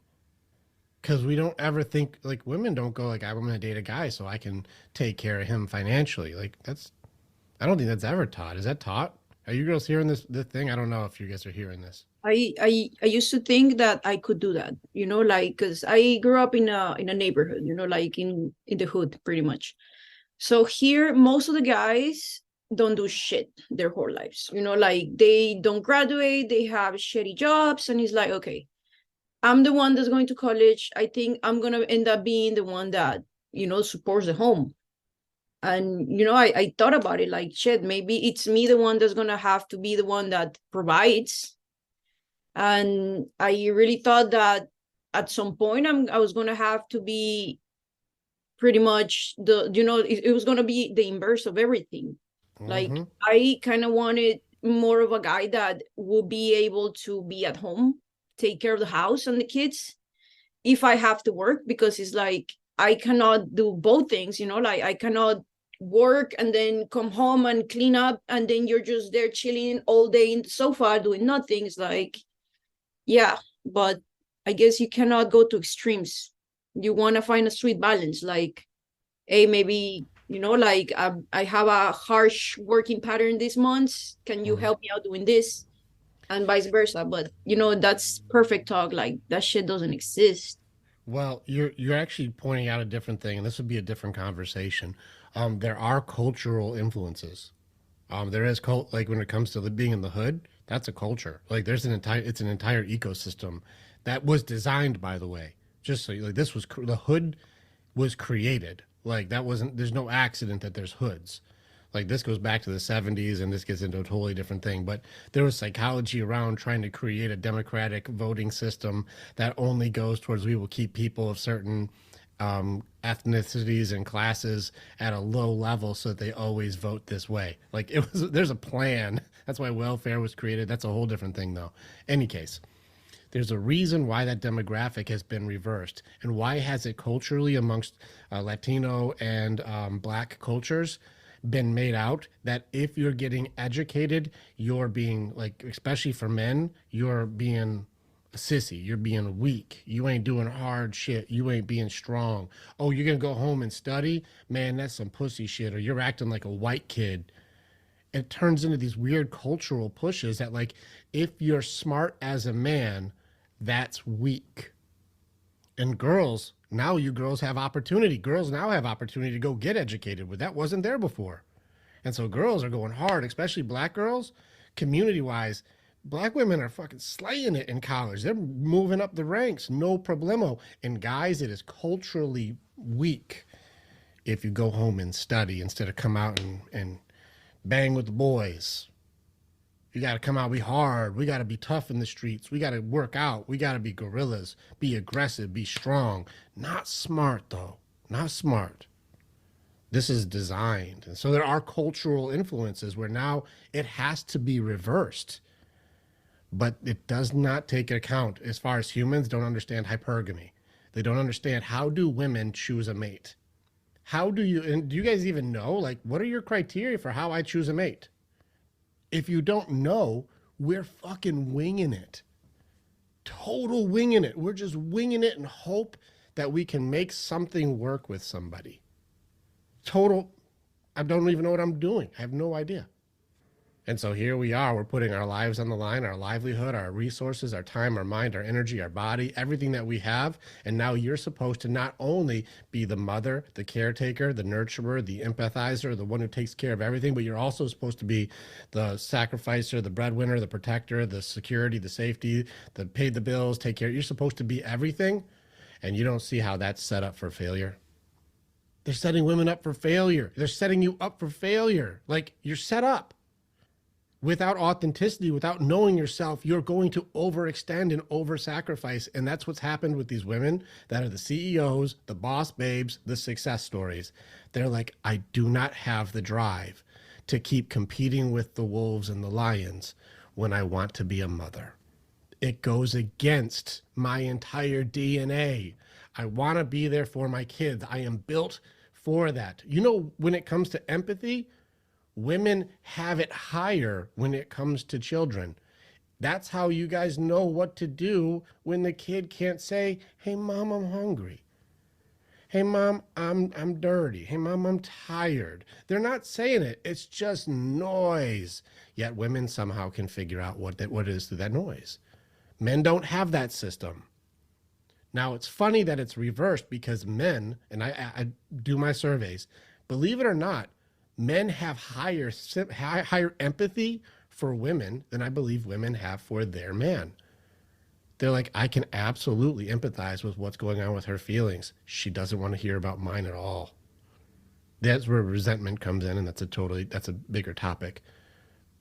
because we don't ever think, like, women don't go like, I'm going to date a guy so I can take care of him financially. Like, I don't think that's ever taught. Is that taught? Are you girls hearing this thing? I don't know if you guys are hearing this. I used to think that I could do that, like, because I grew up in a neighborhood, like in the hood pretty much. So here, most of the guys don't do shit their whole lives. Like they don't graduate, they have shitty jobs. And it's like, okay, I'm the one that's going to college. I think I'm going to end up being the one that, supports the home. And, I thought about it like, shit, maybe it's me, the one that's going to have to be the one that provides. And I really thought that at some point I was going to have to be pretty much it was going to be the inverse of everything. Like I kind of wanted more of a guy that will be able to be at home, take care of the house and the kids if I have to work, because it's like I cannot do both things, like I cannot work and then come home and clean up and then you're just there chilling all day in the sofa doing nothing. It's like, yeah, but I guess you cannot go to extremes. You want to find a sweet balance, like, hey, maybe, like I have a harsh working pattern this month. Can you help me out doing this? And vice versa. But, that's perfect talk. Like that shit doesn't exist. Well, you're actually pointing out a different thing, and this would be a different conversation. There are cultural influences. There is like when it comes to being in the hood, that's a culture. Like it's an entire ecosystem that was designed, by the way. Just so like this was the hood was created. Like that wasn't, there's no accident that there's hoods. Like this goes back to the 70s and this gets into a totally different thing. But there was psychology around trying to create a democratic voting system that only goes towards, we will keep people of certain ethnicities and classes at a low level so that they always vote this way. Like there's a plan. That's why welfare was created. That's a whole different thing though. Any case. There's a reason why that demographic has been reversed, and why has it culturally amongst Latino and Black cultures been made out that if you're getting educated, you're being like, especially for men, you're being a sissy, you're being weak, you ain't doing hard shit, you ain't being strong. Oh, you're gonna go home and study? Man, that's some pussy shit, or you're acting like a white kid. It turns into these weird cultural pushes that like, if you're smart as a man, that's weak. And girls, now you girls have opportunity. Girls now have opportunity to go get educated, but that wasn't there before. And so girls are going hard, especially Black girls, community-wise. Black women are fucking slaying it in college. They're moving up the ranks, no problemo. And guys, it is culturally weak if you go home and study instead of come out and bang with the boys. You got to come out, be hard. We got to be tough in the streets. We got to work out. We got to be gorillas, be aggressive, be strong. Not smart, though. Not smart. This is designed. And so there are cultural influences where now it has to be reversed. But it does not take account as far as humans don't understand hypergamy. They don't understand how do women choose a mate? How do you, and do you guys even know, like, what are your criteria for how I choose a mate? If you don't know, we're fucking winging it. Total winging it. We're just winging it and hope that we can make something work with somebody. Total, I don't even know what I'm doing. I have no idea. And so here we are, we're putting our lives on the line, our livelihood, our resources, our time, our mind, our energy, our body, everything that we have. And now you're supposed to not only be the mother, the caretaker, the nurturer, the empathizer, the one who takes care of everything, but you're also supposed to be the sacrificer, the breadwinner, the protector, the security, the safety, the pay the bills, take care. You're supposed to be everything. And you don't see how that's set up for failure. They're setting women up for failure. They're setting you up for failure. Like, you're set up. Without authenticity, without knowing yourself, you're going to overextend and over-sacrifice. And that's what's happened with these women that are the CEOs, the boss babes, the success stories. They're like, I do not have the drive to keep competing with the wolves and the lions when I want to be a mother. It goes against my entire DNA. I want to be there for my kids. I am built for that. You know, when it comes to empathy, women have it higher when it comes to children. That's how you guys know what to do when the kid can't say, hey, mom, I'm hungry. Hey, mom, I'm dirty. Hey, mom, I'm tired. They're not saying it. It's just noise. Yet women somehow can figure out what it is through that noise. Men don't have that system. Now, it's funny that it's reversed because men, and I do my surveys, believe it or not, men have higher empathy for women than I believe women have for their man. They're like, I can absolutely empathize with what's going on with her feelings. She doesn't want to hear about mine at all. That's where resentment comes in, and that's a bigger topic.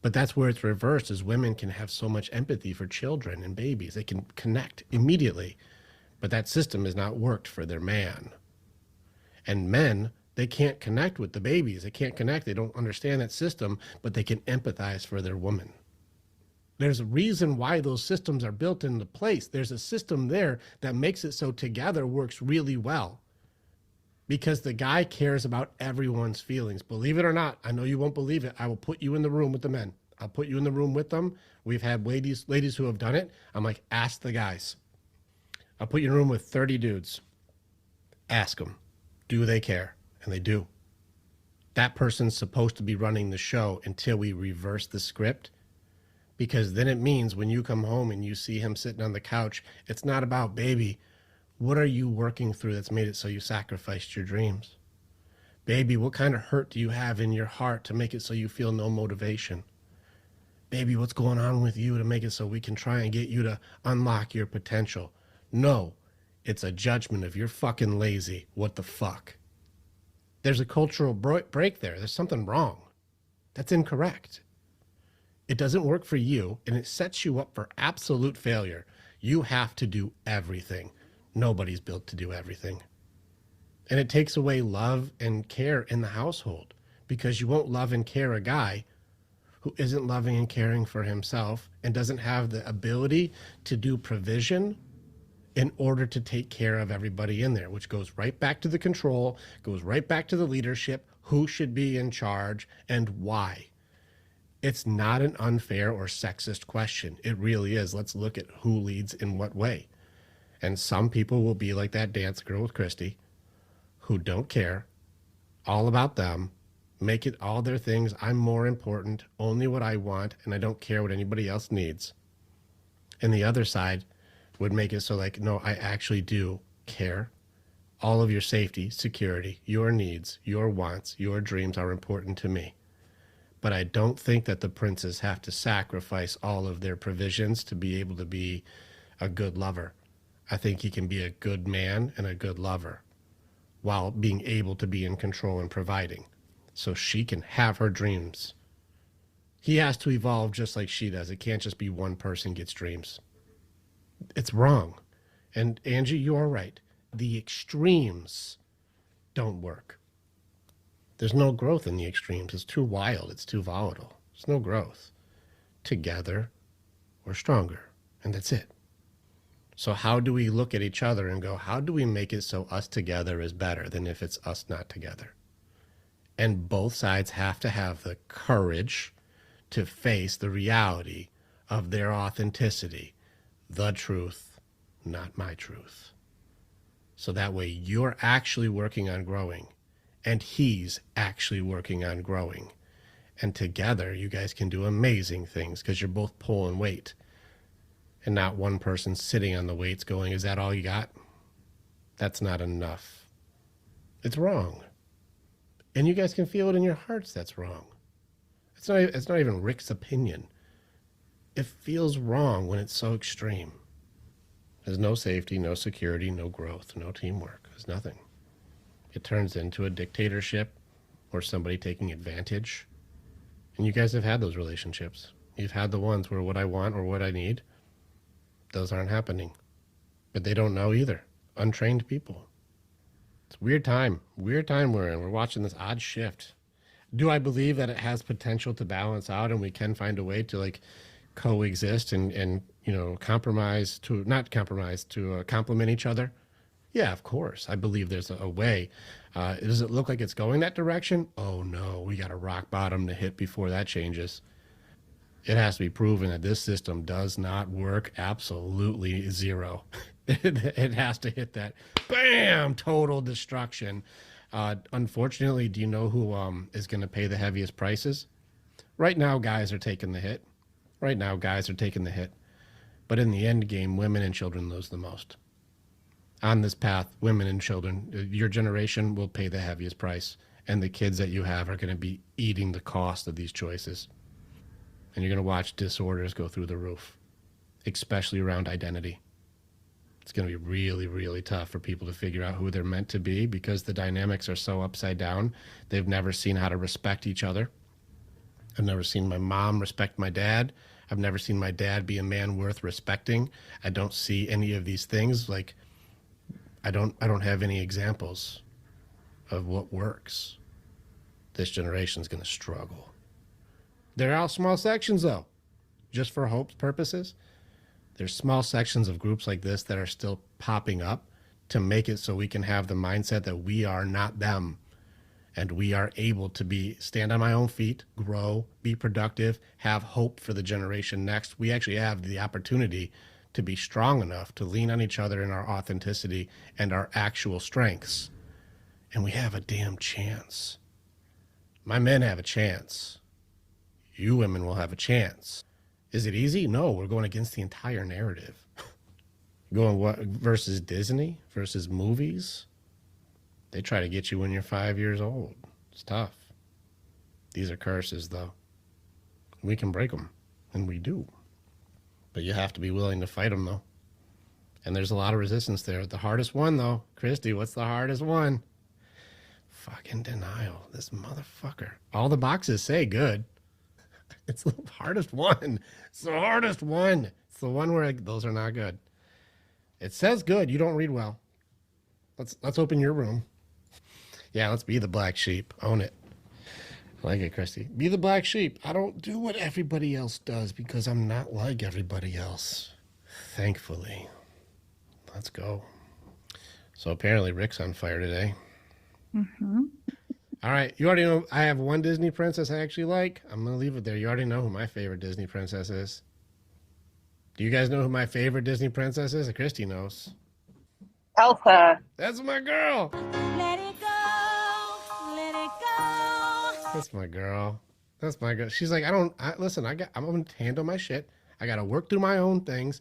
But that's where it's reversed, is women can have so much empathy for children and babies. They can connect immediately. But that system has not worked for their man. And men, they can't connect with the babies. They can't connect. They don't understand that system, but they can empathize for their woman. There's a reason why those systems are built into place. There's a system there that makes it so together works really well. Because the guy cares about everyone's feelings. Believe it or not, I know you won't believe it. I will put you in the room with the men. I'll put you in the room with them. We've had ladies who have done it. I'm like, ask the guys. I'll put you in a room with 30 dudes. Ask them, do they care? And they do. That person's supposed to be running the show until we reverse the script. Because then it means when you come home and you see him sitting on the couch, it's not about, baby, what are you working through that's made it so you sacrificed your dreams? Baby, what kind of hurt do you have in your heart to make it so you feel no motivation? Baby, what's going on with you to make it so we can try and get you to unlock your potential? No, it's a judgment of you're fucking lazy. What the fuck? There's a cultural break there. There's something wrong. That's incorrect. It doesn't work for you, and it sets you up for absolute failure. You have to do everything. Nobody's built to do everything. And it takes away love and care in the household, because you won't love and care a guy who isn't loving and caring for himself and doesn't have the ability to do provision in order to take care of everybody in there, which goes right back to the control, goes right back to the leadership, who should be in charge and why. It's not an unfair or sexist question. It really is. Let's look at who leads in what way. And some people will be like that dance girl with Christy, who don't care, all about them, make it all their things. I'm more important, only what I want, and I don't care what anybody else needs. And the other side would make it so like, no, I actually do care. All of your safety, security, your needs, your wants, your dreams are important to me. But I don't think that the princes have to sacrifice all of their provisions to be able to be a good lover. I think he can be a good man and a good lover while being able to be in control and providing. So she can have her dreams. He has to evolve just like she does. It can't just be one person gets dreams. It's wrong. And Angie, you are right. The extremes don't work. There's no growth in the extremes. It's too wild. It's too volatile. There's no growth. Together, we're stronger, and that's it. So how do we look at each other and go, how do we make it so us together is better than if it's us not together? And both sides have to have the courage to face the reality of their authenticity, the truth, not my truth. So that way you're actually working on growing and he's actually working on growing. And together you guys can do amazing things because you're both pulling weight and not one person sitting on the weights going, is that all you got? That's not enough. It's wrong. And you guys can feel it in your hearts that's wrong. It's not even Rick's opinion. It feels wrong when it's so extreme. There's no safety, no security, no growth, no teamwork. There's nothing. It turns into a dictatorship or somebody taking advantage. And you guys have had those relationships. You've had the ones where what I want or what I need, those aren't happening. But they don't know either. Untrained people. It's a weird time we're in. We're watching this odd shift. Do I believe that it has potential to balance out and we can find a way to like coexist and you know, complement each other? Yeah, of course. I believe there's a way. Does it look like it's going that direction? Oh no, we got a rock bottom to hit before that changes. It has to be proven that this system does not work. Absolutely zero. It has to hit that, bam, total destruction. Unfortunately, do you know who is going to pay the heaviest prices? Right now, guys are taking the hit. But in the end game, women and children lose the most. On this path, women and children, your generation will pay the heaviest price. And the kids that you have are going to be eating the cost of these choices. And you're going to watch disorders go through the roof, especially around identity. It's going to be really, really tough for people to figure out who they're meant to be because the dynamics are so upside down. They've never seen how to respect each other. I've never seen my mom respect my dad. I've never seen my dad be a man worth respecting. I don't see any of these things. Like, I don't have any examples of what works. This generation's going to struggle. They're all small sections, though, just for hope's purposes. There's small sections of groups like this that are still popping up to make it so we can have the mindset that we are not them. And we are able to stand on my own feet, grow, be productive, have hope for the generation next. We actually have the opportunity to be strong enough to lean on each other in our authenticity and our actual strengths. And we have a damn chance. My men have a chance. You women will have a chance. Is it easy? No, we're going against the entire narrative. Going what versus Disney, versus movies? They try to get you when you're 5 years old. It's tough. These are curses, though. We can break them, and we do. But you have to be willing to fight them, though. And there's a lot of resistance there. The hardest one, though, Christy, what's the hardest one? Fucking denial. This motherfucker. All the boxes say good. It's the hardest one. It's the hardest one. It's the one where those are not good. It says good. You don't read well. Let's open your room. Yeah, let's be the black sheep. Own it. I like it, Christy. Be the black sheep. I don't do what everybody else does because I'm not like everybody else. Thankfully. Let's go. So apparently Rick's on fire today. Mm-hmm. All right. You already know I have one Disney princess I actually like. I'm going to leave it there. You already know who my favorite Disney princess is. Do you guys know who my favorite Disney princess is? Christy knows. Elsa. That's my girl. Let it go, let it go. That's my girl. That's my girl. She's like, I'm going to handle my shit. I got to work through my own things.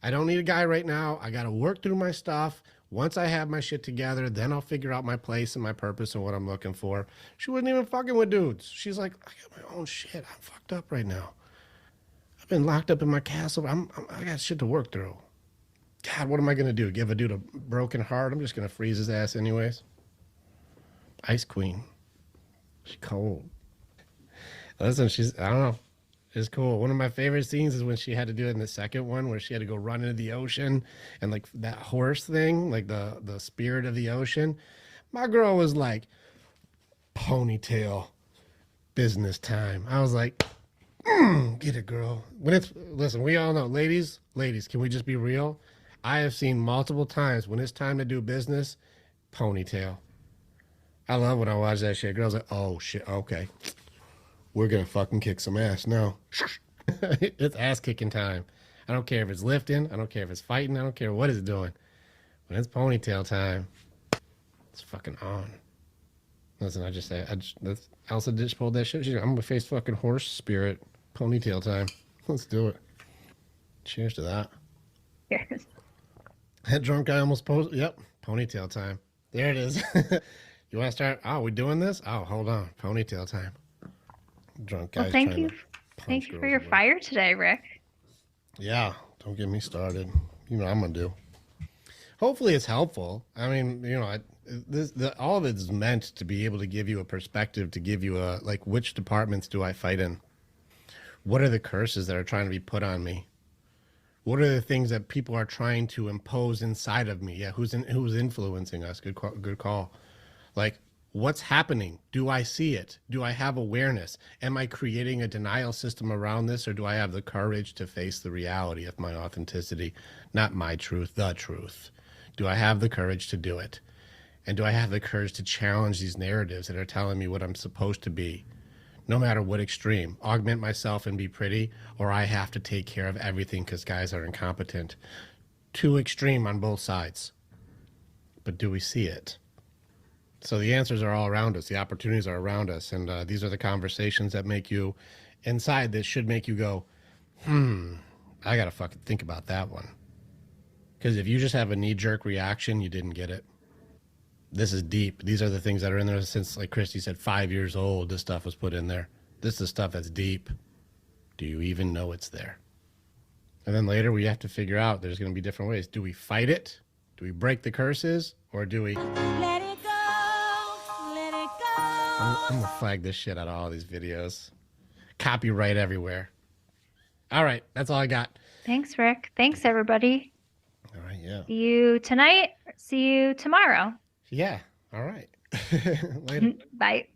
I don't need a guy right now. I got to work through my stuff. Once I have my shit together, then I'll figure out my place and my purpose and what I'm looking for. She wasn't even fucking with dudes. She's like, I got my own shit. I'm fucked up right now. I've been locked up in my castle. I got shit to work through. God, what am I going to do? Give a dude a broken heart? I'm just going to freeze his ass anyways. Ice Queen. She's cold. Listen, I don't know. It's cool. One of my favorite scenes is when she had to do it in the second one where she had to go run into the ocean and like that horse thing, like the spirit of the ocean. My girl was like, ponytail business time. I was like, get it, girl. Listen, we all know, ladies, can we just be real? I have seen multiple times when it's time to do business, ponytail. I love when I watch that shit. Girls like, oh shit, okay. We're gonna fucking kick some ass now. It's ass kicking time. I don't care if it's lifting, I don't care if it's fighting, I don't care what it's doing. When it's ponytail time, it's fucking on. Listen, Elsa just pulled that shit. I'm gonna face fucking horse spirit. Ponytail time. Let's do it. Cheers to that. Cheers. That drunk guy almost posed. Yep. Ponytail time. There it is. You want to start? Oh, we doing this? Oh, hold on. Ponytail time. Drunk guy. Well, thank you. Thank you for your fire today, Rick. Yeah. Don't get me started. You know what I'm going to do. Hopefully it's helpful. I mean, you know, all of it is meant to be able to give you a perspective, to give you a, like, which departments do I fight in? What are the curses that are trying to be put on me? What are the things that people are trying to impose inside of me? Yeah, who's influencing us? Good call. Like, what's happening? Do I see it? Do I have awareness? Am I creating a denial system around this, or do I have the courage to face the reality of my authenticity? Not my truth, the truth. Do I have the courage to do it? And do I have the courage to challenge these narratives that are telling me what I'm supposed to be? No matter what extreme, augment myself and be pretty, or I have to take care of everything because guys are incompetent. Too extreme on both sides. But do we see it? So the answers are all around us. The opportunities are around us. And these are the conversations that make you, inside this should make you go, I got to fucking think about that one. Because if you just have a knee-jerk reaction, you didn't get it. This is deep. These are the things that are in there since, like Christy said, 5 years old, this stuff was put in there. This is the stuff that's deep. Do you even know it's there? And then later we have to figure out there's going to be different ways. Do we fight it? Do we break the curses? Or do we... Let it go, let it go. I'm going to flag this shit out of all these videos. Copyright everywhere. All right, that's all I got. Thanks, Rick. Thanks, everybody. All right, yeah. See you tonight. See you tomorrow. Yeah, all right. Later. Bye.